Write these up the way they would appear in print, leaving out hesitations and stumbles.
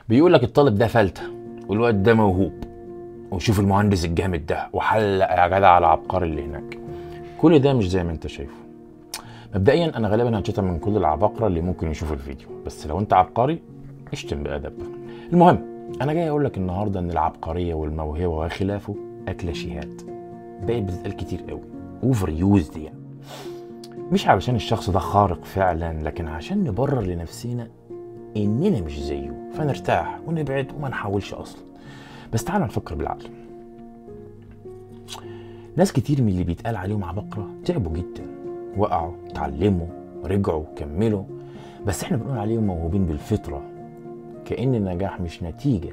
بيقول لك الطالب ده فلتة والواد ده موهوب، وشوف المهندس الجامد ده وحلق يا جدع على العبقري اللي هناك. كل ده مش زي ما انت شايفه. مبدئيا انا غالبا هتشتم من كل العباقرة اللي ممكن يشوفوا الفيديو، بس لو انت عبقري اشتم بأدب. المهم انا جاي اقول لك النهارده ان العبقرية والموهبة وخلافه اكلاشيهات بقت بتتقال كتير قوي، اوفر يوزد يعني. مش علشان الشخص ده خارق فعلا، لكن عشان نبرر لنفسنا اننا مش زيه فنرتاح ونبعد وما نحاولش اصلا. بس تعال نفكر بالعقل. ناس كتير من اللي بيتقال عليهم عباقرة تعبوا جدا، وقعوا، اتعلموا، رجعوا، كملوا، بس احنا بنقول عليهم موهوبين بالفطرة، كأن النجاح مش نتيجة،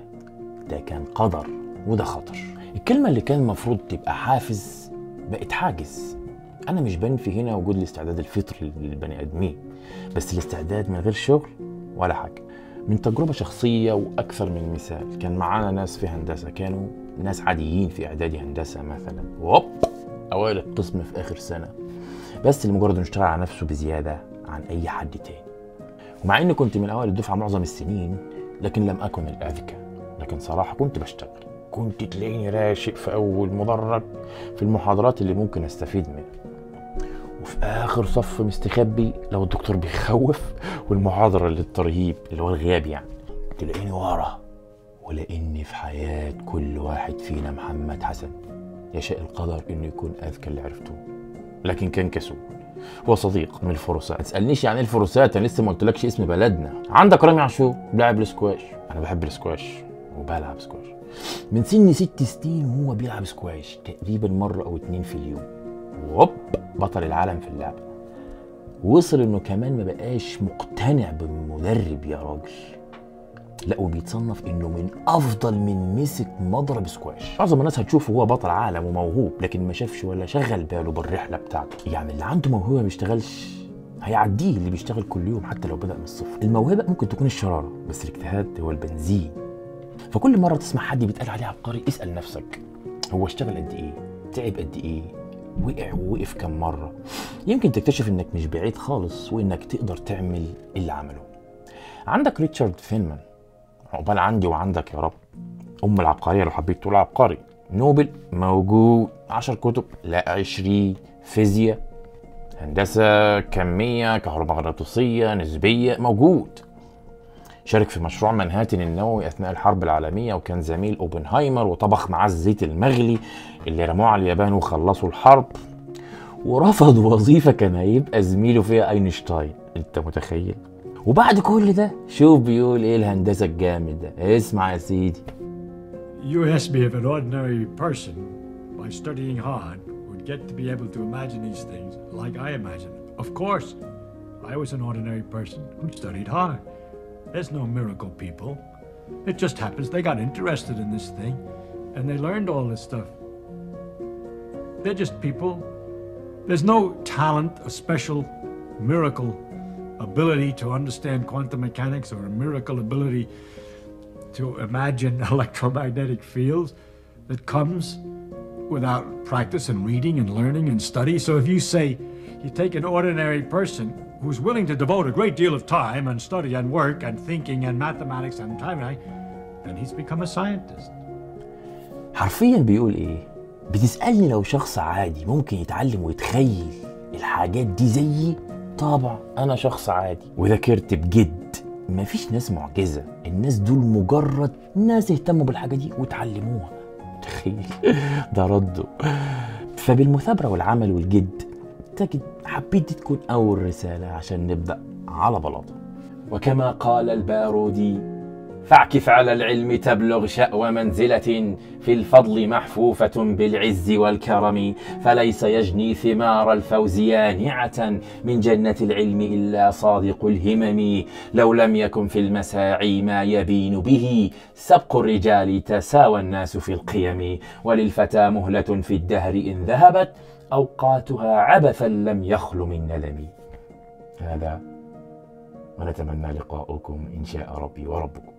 ده كان قدر، وده خطر. الكلمة اللي كان المفروض تبقى حافز بقت حاجز. انا مش بنفي هنا وجود الاستعداد الفطري للبني ادمين، بس الاستعداد من غير شغل ولا حاجة. من تجربة شخصية وأكثر من مثال، كان معانا ناس في هندسة كانوا ناس عاديين في إعدادي هندسة مثلا، وهوب أوائل القسم في آخر سنة، بس لمجرد إنه اشتغل على نفسه بزيادة عن أي حد تاني. ومع إني كنت من أوائل الدفعة معظم السنين، لكن لم أكن الأذكى، لكن صراحة كنت بشتغل. كنت تلاقيني راشق في أول مدرج في المحاضرات اللي ممكن أستفيد منها، وفي اخر صف مستخبي لو الدكتور بيخوف، والمحاضره للترهيب اللي هو الغياب يعني تلاقيني ورا. ولاني في حياه كل واحد فينا محمد حسن، يشاء القدر انه يكون اذكى اللي عرفتوه، لكن كان كسول. هو صديق من الفروسات. ما تسالنيش يعني ايه الفروسات، انا لسه ما قلتلكش اسم بلدنا. عندك رامي عاشور لاعب السكواش، انا بحب السكواش وبلعب سكواش من سن 6 سنين، وهو بيلعب سكواش تقريبا مره او 2 في اليوم، وهوب بطل العالم في اللعبة. وصل انه كمان ما بقاش مقتنع بالمدرب يا راجل، لا وبيتصنف انه من افضل من مسك مضرب سكواش. معظم الناس هتشوفه هو بطل عالم وموهوب، لكن ما شافش ولا شغل باله بالرحلة بتاعته. يعني اللي عنده موهبة ما بيشتغلش هيعديه اللي بيشتغل كل يوم حتى لو بدأ من الصفر. الموهبة ممكن تكون الشرارة، بس الاجتهاد هو البنزين. فكل مرة تسمع حد بيتقال عليه عبقري اسأل نفسك، هو اشتغل قد ايه؟ تعب قد ايه؟ وقع ووقف كم مرة؟ يمكن تكتشف انك مش بعيد خالص، وانك تقدر تعمل اللي عمله. عندك ريتشارد فينمان، عقبال عندي وعندك يا رب، ام العبقرية لو حبيت تقول عبقري. نوبل موجود، 10 كتب لا 20، فيزياء، هندسة، كمية، كهرومغناطيسية، نسبية، موجود. شارك في مشروع منهاتن النووي اثناء الحرب العالمية، وكان زميل اوبنهايمر، وطبخ معاه الزيت المغلي اللي رموه على اليابان وخلصوا الحرب. ورفض وظيفة كان هيبقى زميله فيها اينشتاين، انت متخيل؟ وبعد كل ده شوف بيقول ايه الهندسة الجامد ده. اسمع يا سيدي. You asked me if an ordinary person, by studying hard, would get to be able to imagine these things like I imagine them. Of course, I was an ordinary person who studied hard. There's no miracle people. It just happens they got interested in this thing and they learned all this stuff. They're just people. There's no talent, a special miracle ability to understand quantum mechanics or a miracle ability to imagine electromagnetic fields that comes without practice and reading and learning and study. So if you say you take an ordinary person who's willing to devote a great deal of time and study and work and thinking and mathematics and time, then he's become a scientist. حرفيا بيقول ايه؟ بتسألني لو شخص عادي ممكن يتعلم ويتخيل الحاجات دي زيي؟ طبعا انا شخص عادي وذاكرت بجد. مفيش ناس معجزة، الناس دول مجرد ناس اهتموا بالحاجة دي وتعلموها. تخيل ده رده. فبالمثابرة والعمل والجد تجد حبيت دي تكون أول رسالة عشان نبدأ على بلاطة. وكما قال البارودي: فاعكف على العلم تبلغ شأو منزلة، في الفضل محفوفة بالعز والكرم، فليس يجني ثمار الفوز يانعة من جنة العلم إلا صادق الهمم. لو لم يكن في المساعي ما يبين به سبق الرجال تساوى الناس في القيم، وللفتى مهلة في الدهر إن ذهبت أوقاتها عبثا لم يخل من ندم. هذا ونتمنى لقاؤكم إن شاء ربي وربكم.